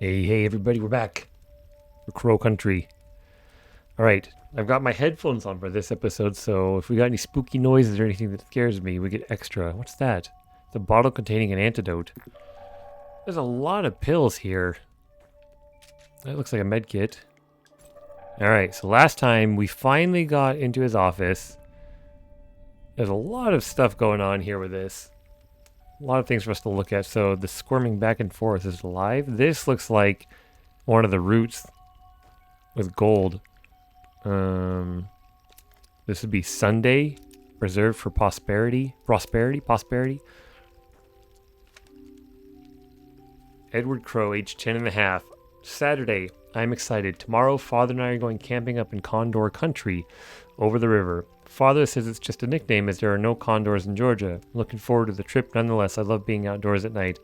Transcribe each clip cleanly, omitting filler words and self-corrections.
Hey, everybody, we're back. For Crow Country. Alright, I've got my headphones on for this episode, so if we got any spooky noises or anything that scares me, we get extra. What's that? It's a bottle containing an antidote. There's a lot of pills here. That looks like a med kit. Alright, so last time we finally got into his office. There's a lot of stuff going on here with this. A lot of things for us to look at. So the squirming back and forth is alive. This looks like one of the roots with gold. This would be Sunday, reserved for prosperity. Prosperity. Edward Crow, age 10 and a half. Saturday, I'm excited. Tomorrow, Father and I are going camping up in Condor Country, over the river. Father says it's just a nickname as there are no condors in Georgia. Looking forward to the trip nonetheless. I love being outdoors at night.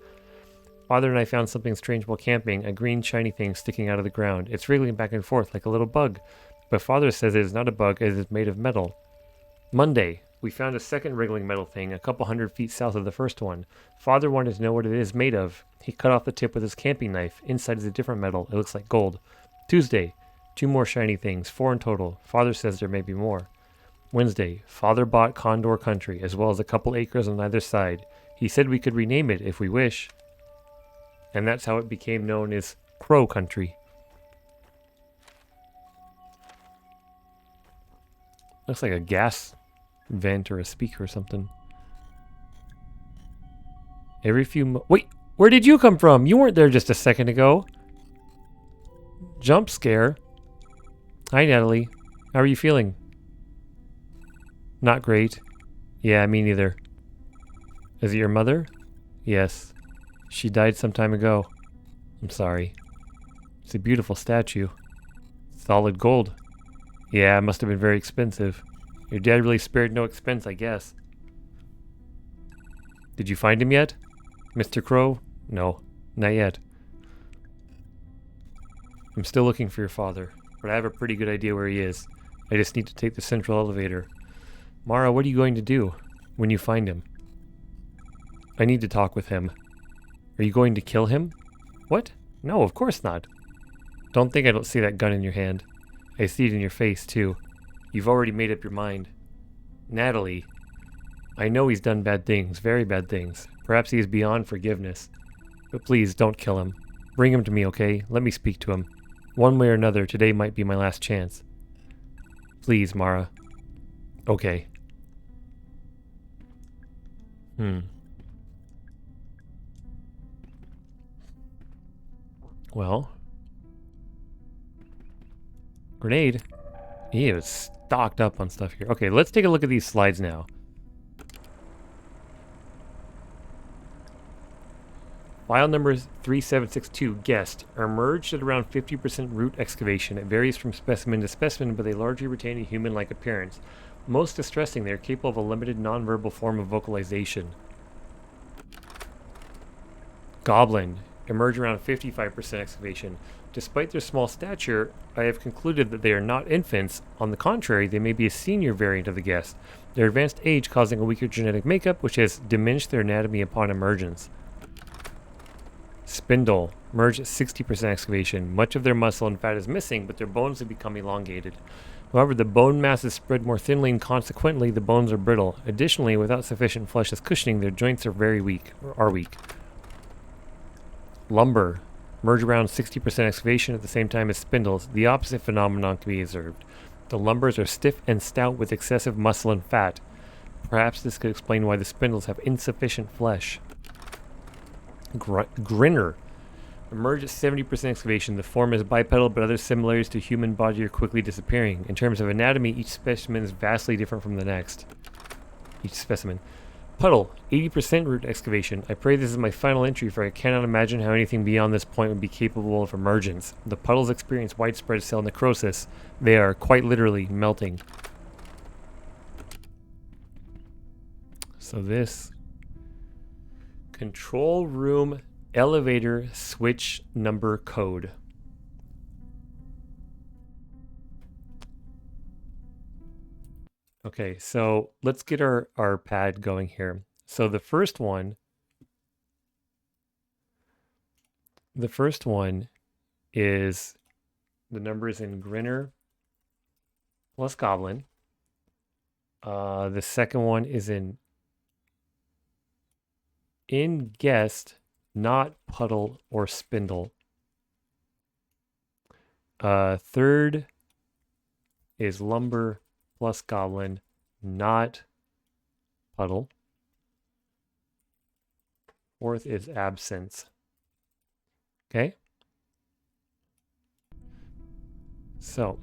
Father and I found something strange while camping, a green shiny thing sticking out of the ground. It's wriggling back and forth like a little bug. But Father says it is not a bug, it is made of metal. Monday, we found a second wriggling metal thing a couple 100 feet south of the first one. Father wanted to know what it is made of. He cut off the tip with his camping knife. Inside is a different metal. It looks like gold. Tuesday, 2 more shiny things, 4 in total. Father says there may be more. Wednesday, Father bought Condor Country, as well as a couple acres on either side. He said we could rename it if we wish. And that's how it became known as Crow Country. Looks like a gas vent or a speaker or something. Every few wait, where did you come from? You weren't there just a second ago. Jump scare. Hi, Natalie. How are you feeling? Not great. Yeah, me neither. Is it your mother? Yes. She died some time ago. I'm sorry. It's a beautiful statue. Solid gold. Yeah, it must have been very expensive. Your dad really spared no expense, I guess. Did you find him yet? Mr. Crow? No, not yet. I'm still looking for your father, but I have a pretty good idea where he is. I just need to take the central elevator. Mara, what are you going to do when you find him? I need to talk with him. Are you going to kill him? What? No, of course not. Don't think I don't see that gun in your hand. I see it in your face, too. You've already made up your mind. Natalie, I know he's done bad things, very bad things. Perhaps he is beyond forgiveness. But please, don't kill him. Bring him to me, okay? Let me speak to him. One way or another, today might be my last chance. Please, Mara. Okay. Well. Grenade? He is stocked up on stuff here. Okay, let's take a look at these slides now. File number 3762, guessed, are merged at around 50% root excavation. It varies from specimen to specimen, but they largely retain a human-like appearance. Most distressing, they are capable of a limited non-verbal form of vocalization. Goblin, emerge around 55% excavation. Despite their small stature, I have concluded that they are not infants. On the contrary, they may be a senior variant of the guest. Their advanced age causing a weaker genetic makeup, which has diminished their anatomy upon emergence. Spindle, merged at 60% excavation. Much of their muscle and fat is missing, but their bones have become elongated. However, the bone mass is spread more thinly and consequently the bones are brittle. Additionally, without sufficient flesh as cushioning, their joints are very weak, or are weak. Lumber, merge around 60% excavation at the same time as spindles. The opposite phenomenon can be observed. The lumbers are stiff and stout with excessive muscle and fat. Perhaps this could explain why the spindles have insufficient flesh. Grinner, emerge at 70% excavation. The form is bipedal, but other similarities to human body are quickly disappearing. In terms of anatomy, each specimen is vastly different from the next. Each specimen. Puddle, 80% root excavation. I pray this is my final entry, for I cannot imagine how anything beyond this point would be capable of emergence. The puddles experience widespread cell necrosis. They are, quite literally, melting. So this... Control room elevator switch number code. Okay, so let's get our pad going here. So the first one The first one is the numbers in Grinner plus Goblin. The second one is in Guest, not Puddle or Spindle. Third is Lumber plus Goblin, not Puddle. Fourth is Absence. Okay? So.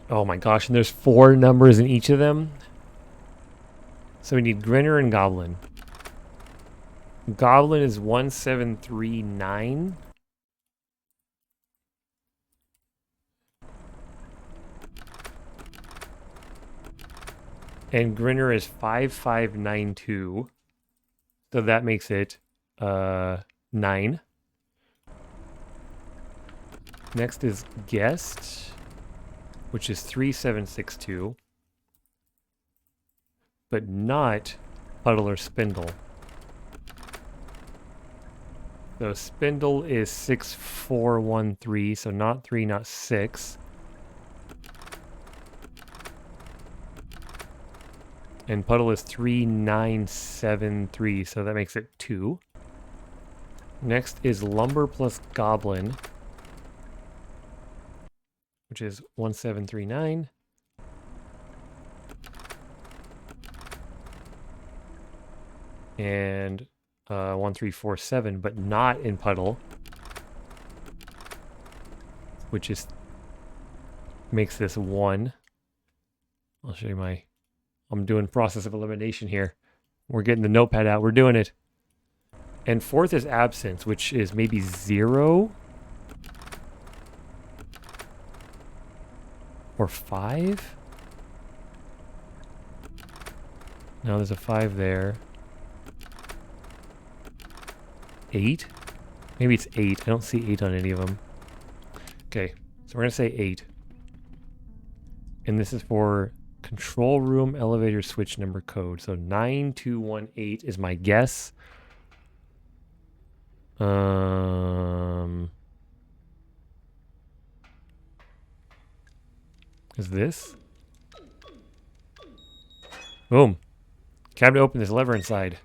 Oh my gosh, and there's 4 numbers in each of them. So we need Grinner and Goblin. Goblin is 1739. And Grinner is 5592. So that makes it 9. Next is Guest, which is 3762. But not Puddle or Spindle. So Spindle is 6413, so not 3, not 6. And Puddle is 3973, so that makes it 2. Next is Lumber plus Goblin, which is 1739. And 1347, but not in Puddle, which is makes this 1. I'll show you I'm doing process of elimination here. We're getting the notepad out. We're doing it. And fourth is Absence, which is maybe 0 or 5. No, there's a 5 there. 8? Maybe it's 8. I don't see 8 on any of them. Okay, so we're going to say 8. And this is for control room elevator switch number code. So 9218 is my guess. Is this? Boom. Cabinet open, there's a lever inside.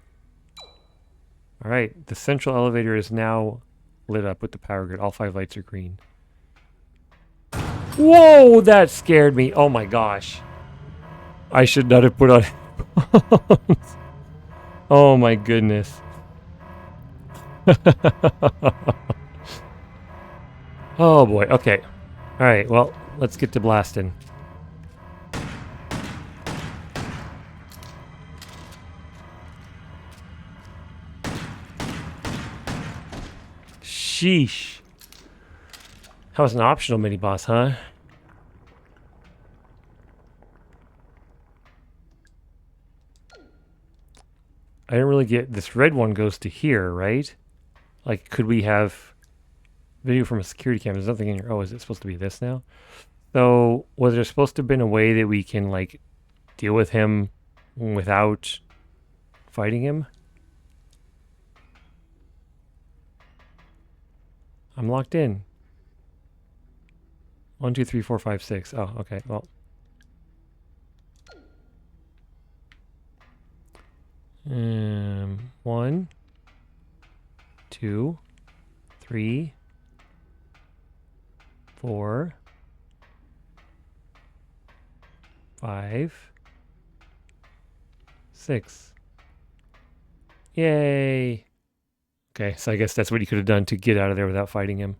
All right, the central elevator is now lit up with the power grid. All 5 lights are green. Whoa, that scared me. Oh my gosh. I should not have put on headphones. Oh my goodness. Oh boy, okay. All right, well, let's get to blasting. Sheesh. That was an optional mini-boss, huh? I didn't really get... This red one goes to here, right? Like, could we have video from a security camera? There's nothing in here. Oh, is it supposed to be this now? So, was there supposed to have been a way that we can, like, deal with him without fighting him? I'm locked in. 1, 2, 3, 4, 5, 6. Oh, okay. Well. 1, 2, 3, 4, 5, 6. Yay. Okay, so I guess that's what you could have done to get out of there without fighting him.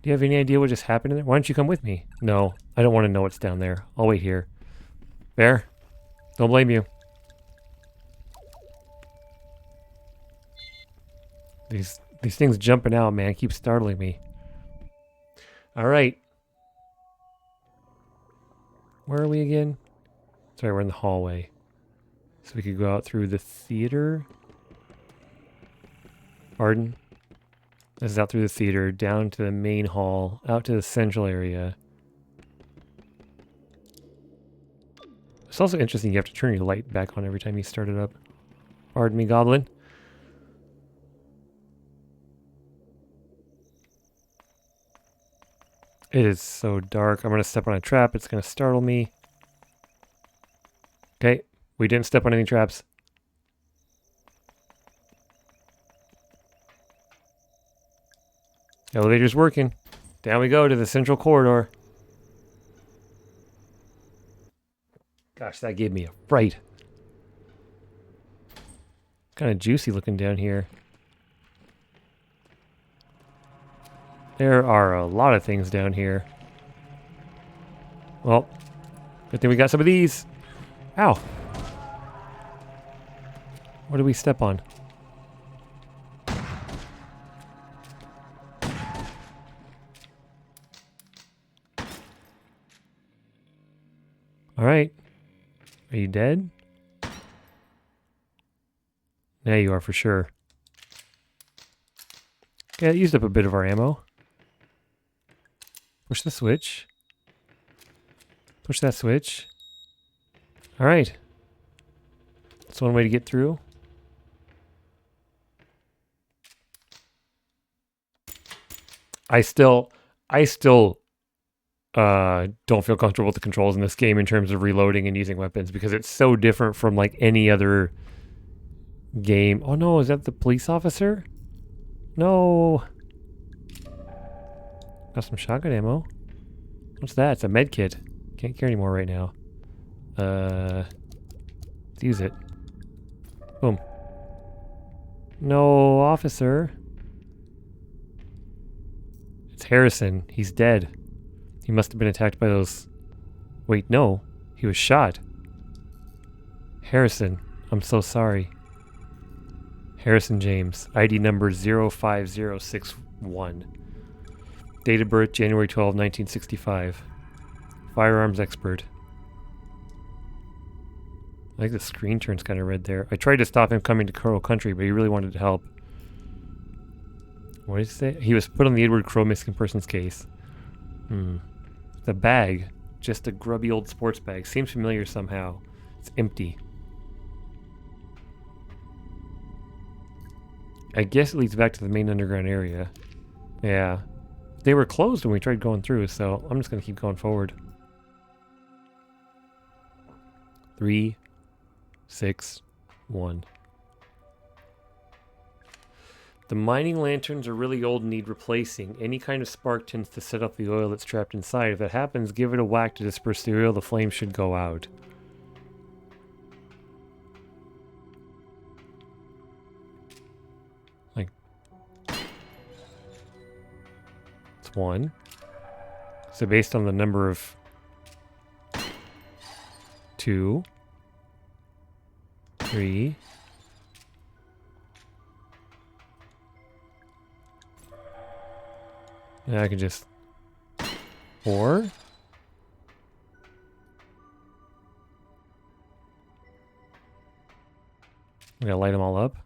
Do you have any idea what just happened in there? Why don't you come with me? No, I don't want to know what's down there. I'll wait here. Bear, don't blame you. These things jumping out, man, keep startling me. All right. Where are we again? Sorry, we're in the hallway. So we could go out through the theater. Pardon? This is out through the theater, down to the main hall, out to the central area. It's also interesting you have to turn your light back on every time you start it up. Pardon me, goblin. It is so dark. I'm going to step on a trap. It's going to startle me. Okay, we didn't step on any traps. Elevator's working. Down we go to the central corridor. Gosh, that gave me a fright. Kind of juicy looking down here. There are a lot of things down here. Well, good thing we got some of these. Ow. What did we step on? Alright. Are you dead? There you are for sure. Okay, that used up a bit of our ammo. Push the switch. Push that switch. Alright. That's one way to get through. I still don't feel comfortable with the controls in this game in terms of reloading and using weapons because it's so different from like any other game. Oh no, is that the police officer? No. Got some shotgun ammo. What's that? It's a med kit. Can't carry anymore right now. Let's use it. Boom. No, officer. It's Harrison. He's dead. He must have been attacked by those... Wait, no. He was shot. Harrison, I'm so sorry. Harrison James. ID number 05061. Date of birth, January 12, 1965. Firearms expert. I think the screen turns kind of red there. I tried to stop him coming to Coral Country, but he really wanted to help. What did he say? He was put on the Edward Crowe missing persons case. The bag. Just a grubby old sports bag. Seems familiar somehow. It's empty. I guess it leads back to the main underground area. Yeah. They were closed when we tried going through, so I'm just going to keep going forward. 3, 6, 1. The mining lanterns are really old and need replacing. Any kind of spark tends to set off the oil that's trapped inside. If that happens, give it a whack to disperse the oil. The flame should go out. Like... It's 1. So based on the number of... 2... 3... And I can just... 4? I'm gonna light them all up.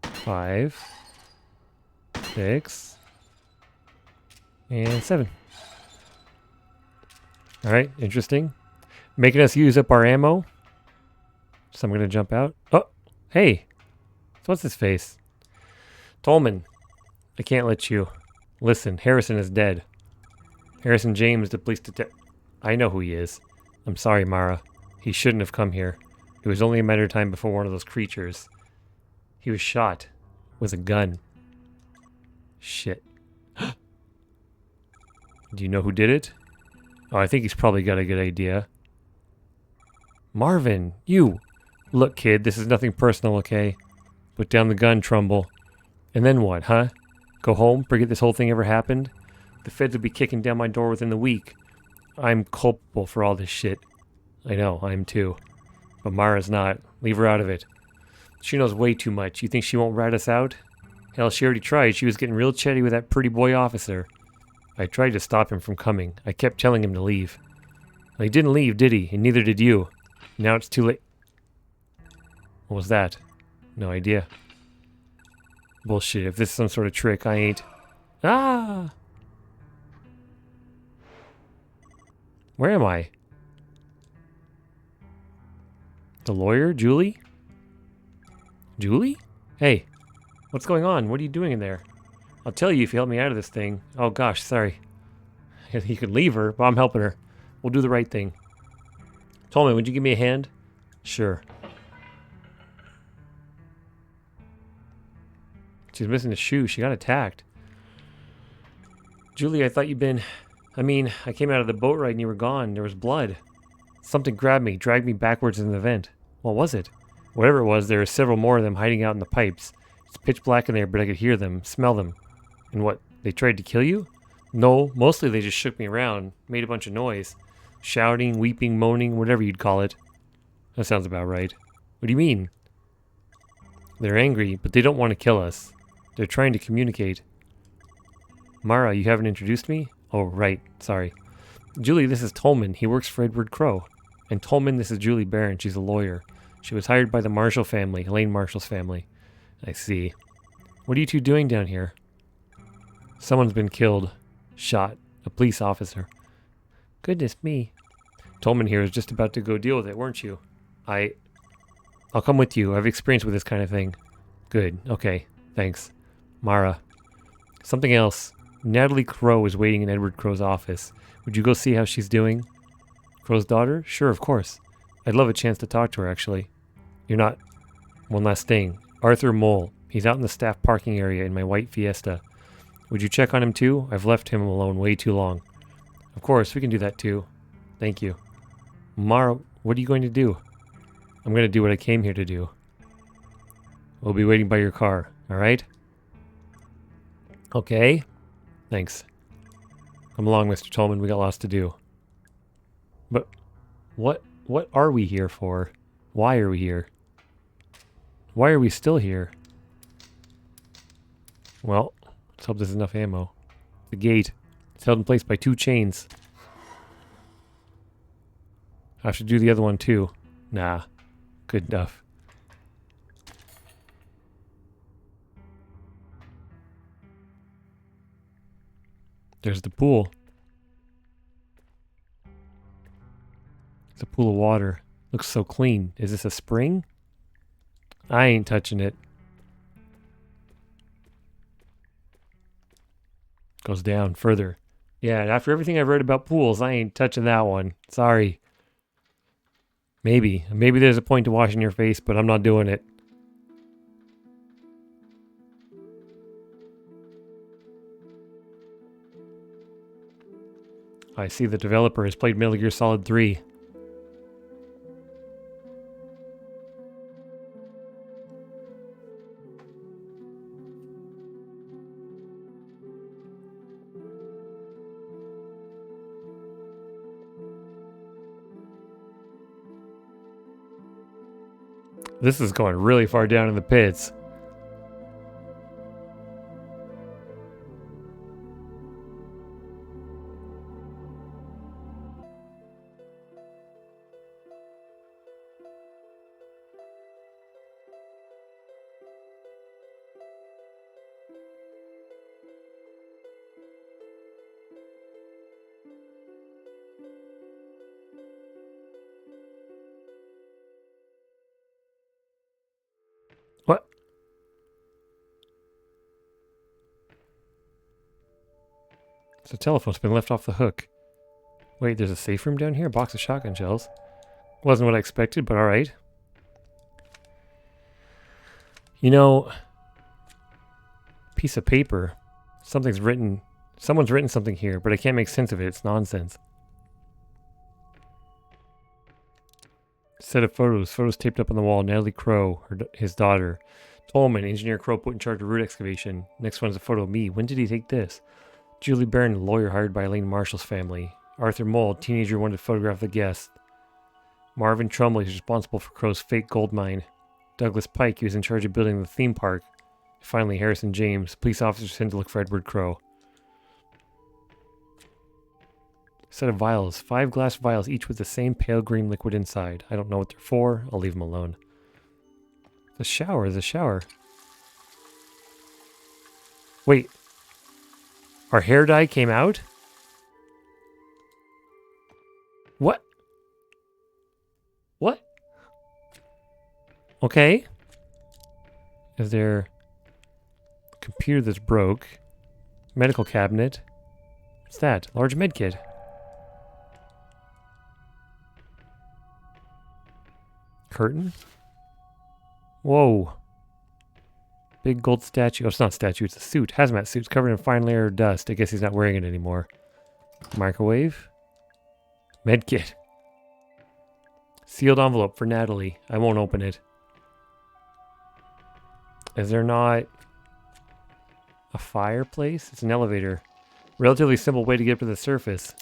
5... 6... and 7. Alright, interesting. Making us use up our ammo. So I'm gonna jump out. Oh! Hey! So what's his face? Tolman. I can't let you... Listen, Harrison is dead. Harrison James, the police detective. I know who he is. I'm sorry, Mara. He shouldn't have come here. It was only a matter of time before one of those creatures. He was shot. With a gun. Shit. Do you know who did it? Oh, I think he's probably got a good idea. Marvin, you! Look, kid, this is nothing personal, okay? Put down the gun, Trumbull. And then what, huh? Go home? Forget this whole thing ever happened? The feds would be kicking down my door within the week. I'm culpable for all this shit. I know, I am too. But Mara's not. Leave her out of it. She knows way too much. You think she won't rat us out? Hell, she already tried. She was getting real chatty with that pretty boy officer. I tried to stop him from coming. I kept telling him to leave. Well, he didn't leave, did he? And neither did you. Now it's too late. What was that? No idea. Bullshit. If this is some sort of trick, I ain't... Ah! Where am I? The lawyer? Julie? Julie? Hey, what's going on? What are you doing in there? I'll tell you if you help me out of this thing. Oh gosh, sorry. You could leave her, but I'm helping her. We'll do the right thing. Tolman, would you give me a hand? Sure. She's missing a shoe. She got attacked. Julie, I thought you'd been... I came out of the boat ride and you were gone. There was blood. Something grabbed me, dragged me backwards in the vent. What was it? Whatever it was, there were several more of them hiding out in the pipes. It's pitch black in there, but I could hear them, smell them. And what, they tried to kill you? No, mostly they just shook me around, made a bunch of noise. Shouting, weeping, moaning, whatever you'd call it. That sounds about right. What do you mean? They're angry, but they don't want to kill us. They're trying to communicate. Mara, you haven't introduced me? Oh, right. Sorry. Julie, this is Tolman. He works for Edward Crowe. And Tolman, this is Julie Barron. She's a lawyer. She was hired by the Marshall family, Elaine Marshall's family. I see. What are you two doing down here? Someone's been killed. Shot. A police officer. Goodness me. Tolman here is just about to go deal with it, weren't you? I'll come with you. I have experience with this kind of thing. Good. Okay. Thanks. Mara. Something else. Natalie Crowe is waiting in Edward Crowe's office. Would you go see how she's doing? Crowe's daughter? Sure, of course. I'd love a chance to talk to her, actually. You're not... One last thing. Arthur Mole. He's out in the staff parking area in my white Fiesta. Would you check on him too? I've left him alone way too long. Of course, we can do that too. Thank you. Mara, what are you going to do? I'm going to do what I came here to do. We'll be waiting by your car, alright? Okay. Thanks. Come along, Mr. Tolman, we got lots to do. But what are we here for? Why are we here? Why are we still here? Well, let's hope there's enough ammo. The gate. It's held in place by 2 chains. I should do the other one too. Nah. Good enough. There's the pool. It's a pool of water. Looks so clean. Is this a spring? I ain't touching it. Goes down further. Yeah, and after everything I've read about pools, I ain't touching that one. Sorry. Maybe there's a point to washing your face, but I'm not doing it. I see the developer has played Metal Gear Solid 3. This is going really far down in the pits. What? The telephone's been left off the hook. Wait, there's a safe room down here? A box of shotgun shells. Wasn't what I expected, but alright. You know, piece of paper. Someone's written something here, but I can't make sense of it. It's nonsense. Set of photos taped up on the wall. Natalie Crowe, his daughter. Tolman, Engineer Crowe put in charge of root excavation. Next one's a photo of me. When did he take this? Julie Barron, lawyer hired by Elaine Marshall's family. Arthur Mole, teenager wanted to photograph the guest. Marvin Trumley is responsible for Crowe's fake gold mine. Douglas Pike, he was in charge of building the theme park. Finally, Harrison James, police officer sent to look for Edward Crowe. Set of vials. 5 glass vials, each with the same pale green liquid inside. I don't know what they're for. I'll leave them alone. The shower. Wait. Our hair dye came out? What? What? Okay. Is there a computer that's broke? Medical cabinet. What's that? Large med kit. Curtain? Whoa. Big gold statue. Oh, it's not a statue, it's a suit. Hazmat suit's covered in a fine layer of dust. I guess he's not wearing it anymore. Microwave. Medkit. Sealed envelope for Natalie. I won't open it. Is there not a fireplace? It's an elevator. Relatively simple way to get up to the surface.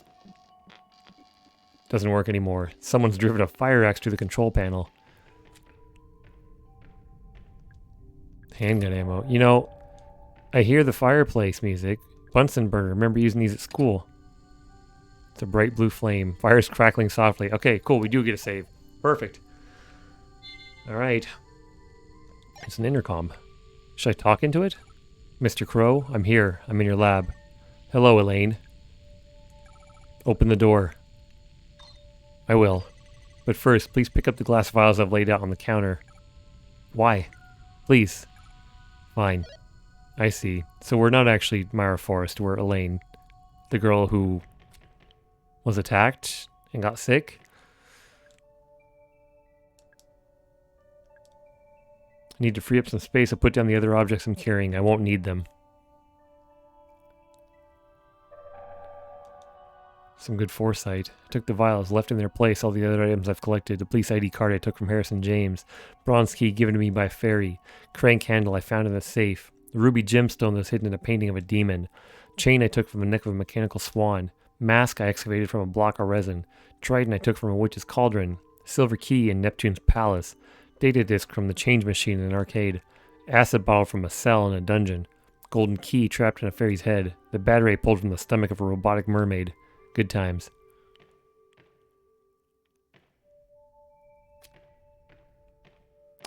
Doesn't work anymore. Someone's driven a fire axe through the control panel. Handgun ammo. You know, I hear the fireplace music. Bunsen burner. Remember using these at school. It's a bright blue flame. Fire's crackling softly. Okay, cool. We do get a save. Perfect. Alright. It's an intercom. Should I talk into it? Mr. Crow, I'm here. I'm in your lab. Hello, Elaine. Open the door. I will. But first, please pick up the glass vials I've laid out on the counter. Why? Please. Fine. I see. So we're not actually Myra Forrest, we're Elaine. The girl who was attacked and got sick. I need to free up some space. I'll put down the other objects I'm carrying. I won't need them. Some good foresight. I took the vials, left in their place all the other items I've collected. The police ID card I took from Harrison James. Bronze key given to me by Ferry. Crank handle I found in the safe. The ruby gemstone that was hidden in a painting of a demon. Chain I took from the neck of a mechanical swan. Mask I excavated from a block of resin. Trident I took from a witch's cauldron. Silver key in Neptune's palace. Data disc from the change machine in an arcade. Acid bottle from a cell in a dungeon. Golden key trapped in a fairy's head. The battery I pulled from the stomach of a robotic mermaid. Good times.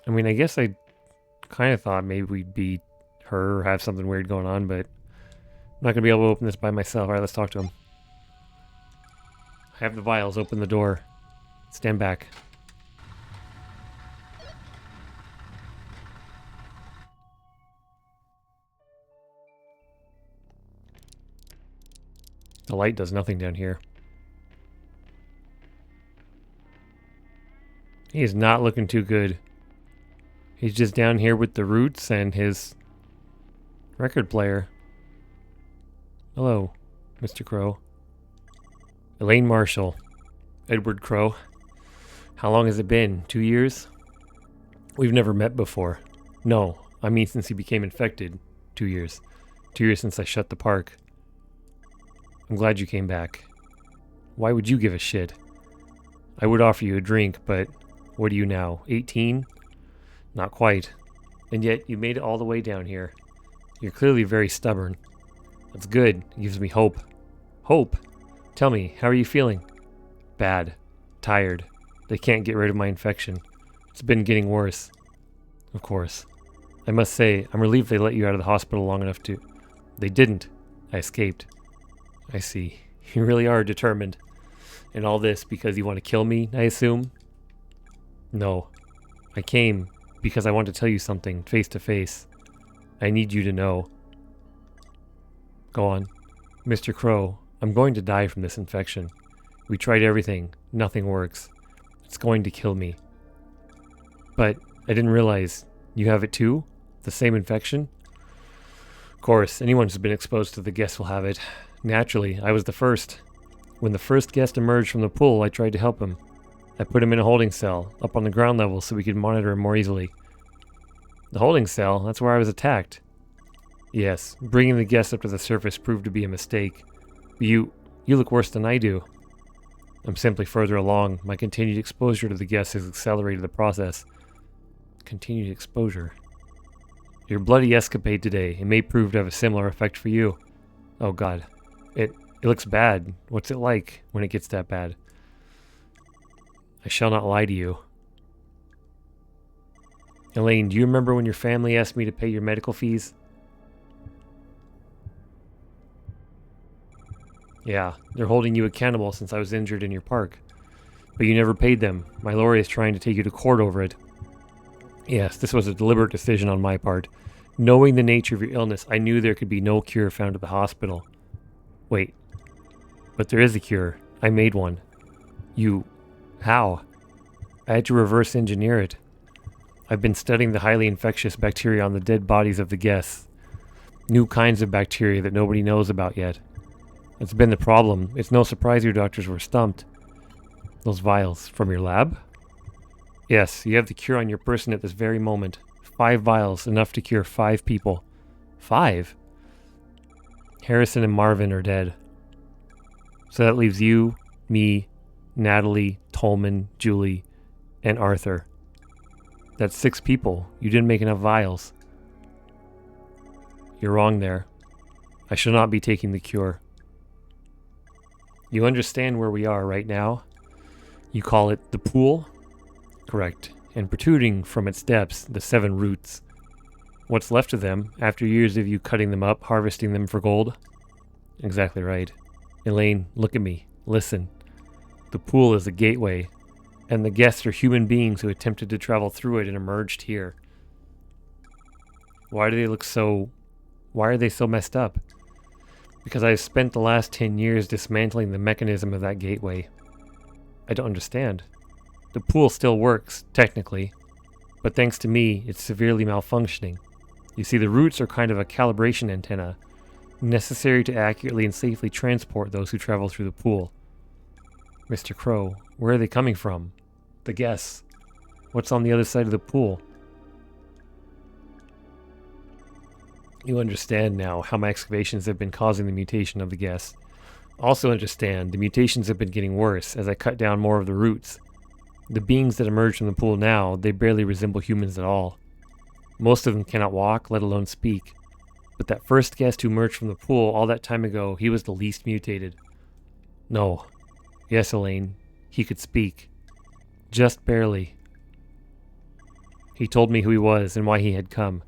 I mean, I guess I kind of thought maybe we'd be her or have something weird going on, but I'm not going to be able to open this by myself. Alright, let's talk to him. I have the vials. Open the door. Stand back. The light does nothing down here. He is not looking too good. He's just down here with the roots and his record player. Hello, Mr. Crow. Elaine Marshall. Edward Crow. How long has it been? 2 years? We've never met before. No, I mean since he became infected. 2 years. 2 years since I shut the park. I'm glad you came back. Why would you give a shit? I would offer you a drink, but what are you now, 18? Not quite. And yet you made it all the way down here. You're clearly very stubborn. That's good. It gives me hope. Hope? Tell me, how are you feeling? Bad. Tired. They can't get rid of my infection. It's been getting worse. Of course. I must say, I'm relieved they let you out of the hospital long enough to... They didn't. I escaped. I see. You really are determined. And all this because you want to kill me, I assume? No. I came because I want to tell you something, face to face. I need you to know. Go on. Mr. Crow, I'm going to die from this infection. We tried everything. Nothing works. It's going to kill me. But I didn't realize you have it too? The same infection? Of course, anyone who's been exposed to the guest will have it. Naturally, I was the first. When the first guest emerged from the pool, I tried to help him. I put him in a holding cell, up on the ground level so we could monitor him more easily. The holding cell? That's where I was attacked. Yes, bringing the guest up to the surface proved to be a mistake. You look worse than I do. I'm simply further along. My continued exposure to the guest has accelerated the process. Continued exposure. Your bloody escapade today, it may prove to have a similar effect for you. Oh god. It looks bad. What's it like when it gets that bad? I shall not lie to you. Elaine, do you remember when your family asked me to pay your medical fees? Yeah, they're holding you accountable since I was injured in your park. But you never paid them. My lawyer is trying to take you to court over it. Yes, this was a deliberate decision on my part. Knowing the nature of your illness, I knew there could be no cure found at the hospital. Wait, but there is a cure. I made one. You... how? I had to reverse engineer it. I've been studying the highly infectious bacteria on the dead bodies of the guests. New kinds of bacteria that nobody knows about yet. That's been the problem. It's no surprise your doctors were stumped. Those vials from your lab? Yes, you have the cure on your person at this very moment. 5 vials, enough to cure 5 people. 5? Harrison and Marvin are dead. So that leaves you, me, Natalie, Tolman, Julie, and Arthur. That's 6 people. You didn't make enough vials. You're wrong there. I shall not be taking the cure. You understand where we are right now? You call it the pool? Correct. And protruding from its depths, the 7 roots. What's left of them, after years of you cutting them up, harvesting them for gold? Exactly right. Elaine, look at me. Listen. The pool is a gateway, and the guests are human beings who attempted to travel through it and emerged here. Why are they so messed up? Because I've spent the last 10 years dismantling the mechanism of that gateway. I don't understand. The pool still works, technically, but thanks to me, it's severely malfunctioning. You see, the roots are kind of a calibration antenna, necessary to accurately and safely transport those who travel through the pool. Mr. Crow, where are they coming from? The guests. What's on the other side of the pool? You understand now how my excavations have been causing the mutation of the guests. Also understand the mutations have been getting worse as I cut down more of the roots. The beings that emerge from the pool now, they barely resemble humans at all. Most of them cannot walk, let alone speak. But that first guest who emerged from the pool all that time ago, he was the least mutated. No. Yes, Elaine. He could speak. Just barely. He told me who he was and why he had come.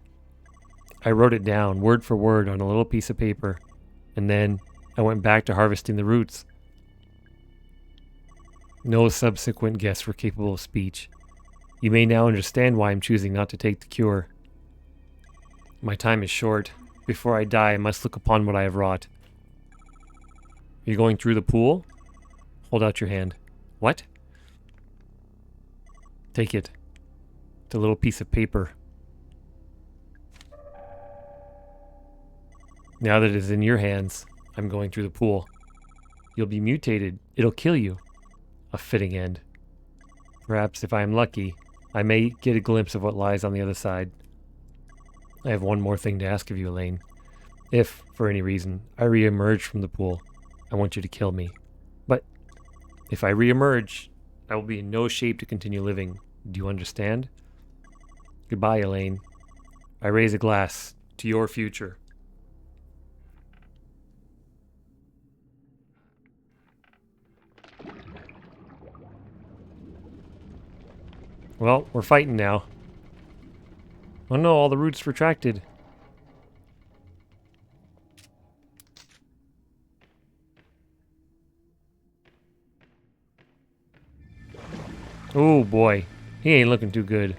I wrote it down, word for word, on a little piece of paper, and then I went back to harvesting the roots. No subsequent guests were capable of speech. You may now understand why I'm choosing not to take the cure. My time is short. Before I die, I must look upon what I have wrought. Are you going through the pool? Hold out your hand. What? Take it. It's a little piece of paper. Now that it is in your hands, I'm going through the pool. You'll be mutated. It'll kill you. A fitting end. Perhaps, if I am lucky, I may get a glimpse of what lies on the other side. I have one more thing to ask of you, Elaine. If, for any reason, I re-emerge from the pool, I want you to kill me. But if I re-emerge, I will be in no shape to continue living. Do you understand? Goodbye, Elaine. I raise a glass to your future. Well, we're fighting now. Oh no, all the roots retracted. Oh boy, he ain't looking too good.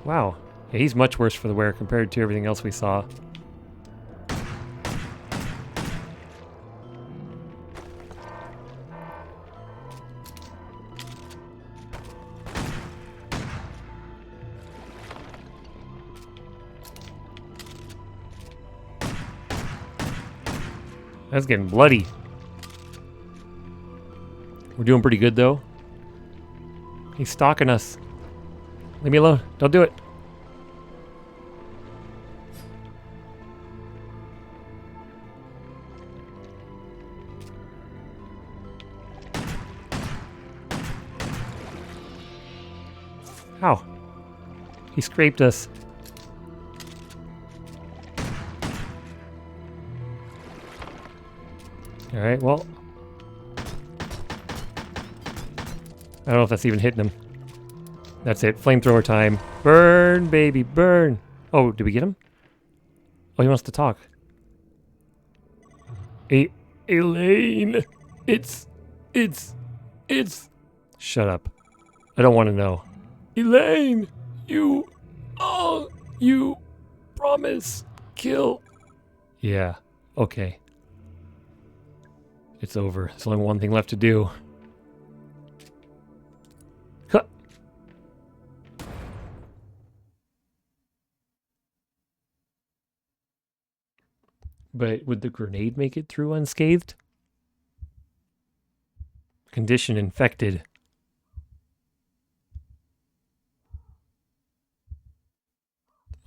Wow, yeah, he's much worse for the wear compared to everything else we saw. That's getting bloody. We're doing pretty good, though. He's stalking us. Leave me alone. Don't do it. Ow. He scraped us. Alright, well. I don't know if that's even hitting him. That's it. Flamethrower time. Burn, baby, burn. Oh, did we get him? Oh, he wants to talk. Elaine. It's. Shut up. I don't want to know. Elaine, you promise, kill. Yeah, okay. It's over. There's only one thing left to do. Huh. But would the grenade make it through unscathed? Condition infected.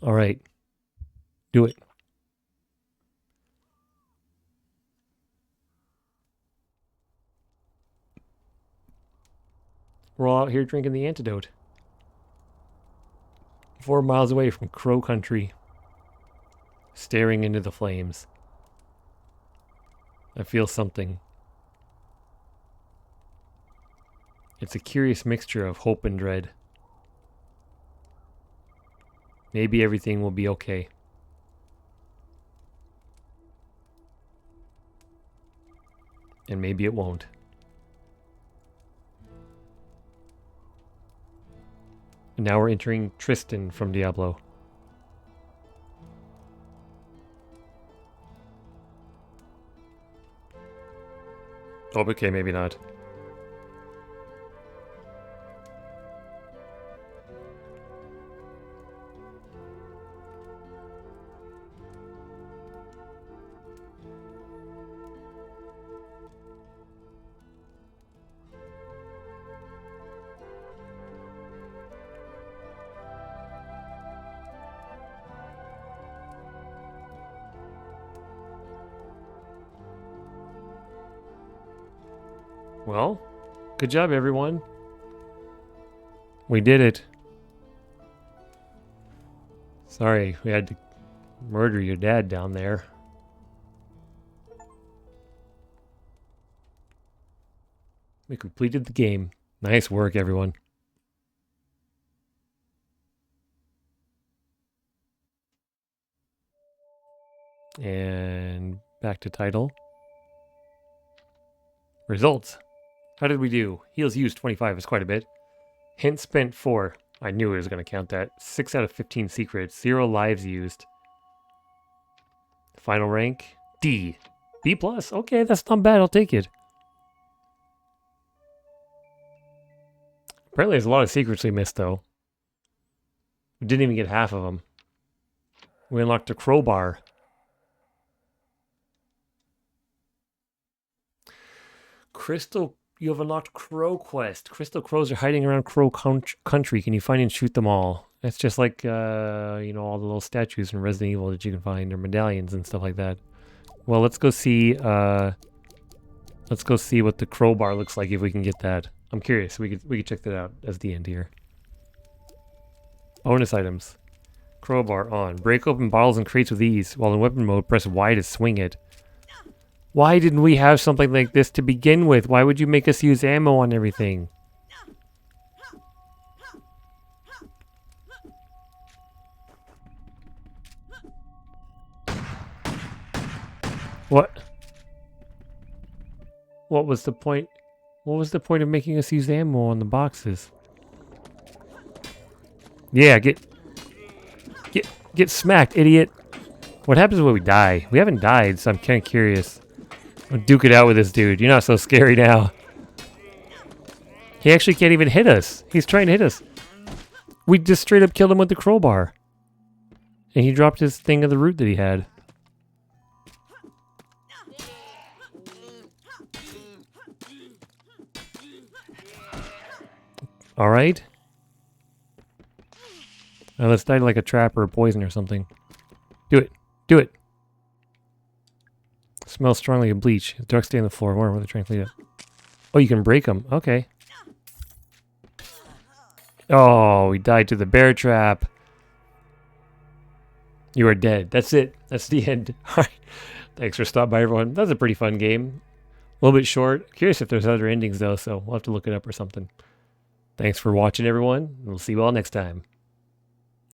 All right. Do it. We're all out here drinking the antidote. 4 miles away from Crow Country. Staring into the flames. I feel something. It's a curious mixture of hope and dread. Maybe everything will be okay. And maybe it won't. And now we're entering Tristan from Diablo. Oh, okay, maybe not. Well, good job, everyone. We did it. Sorry, we had to murder your dad down there. We completed the game. Nice work, everyone. And back to title. Results. How did we do? Heals used 25 is quite a bit. Hint spent 4. I knew it was going to count that. 6 out of 15 secrets. 0 lives used. Final rank? D. B+. Okay, that's not bad. I'll take it. Apparently there's a lot of secrets we missed, though. We didn't even get half of them. We unlocked a crowbar. Crystal... You have unlocked Crow Quest. Crystal crows are hiding around Crow Country. Can you find and shoot them all? It's just like, you know, all the little statues from Resident Evil that you can find, or medallions and stuff like that. Well, let's go see what the crowbar looks like if we can get that. I'm curious. We could check that out as the end here. Bonus items. Crowbar on. Break open bottles and crates with ease. While in weapon mode, press Y to swing it. Why didn't we have something like this to begin with? Why would you make us use ammo on everything? What? What was the point? What was the point of making us use ammo on the boxes? Yeah, get smacked, idiot. What happens when we die? We haven't died, so I'm kind of curious. I'll duke it out with this dude. You're not so scary now. He actually can't even hit us. He's trying to hit us. We just straight up killed him with the crowbar. And he dropped his thing of the root that he had. Alright. Now let's die like a trap or a poison or something. Do it. Do it. Smells strongly of bleach. The dark stay on the floor. I wonder where they're trying to clean it. Oh, you can break them. Okay. Oh, we died to the bear trap. You are dead. That's it. That's the end. Alright. Thanks for stopping by, everyone. That was a pretty fun game. A little bit short. Curious if there's other endings, though, so we'll have to look it up or something. Thanks for watching, everyone. We'll see you all next time.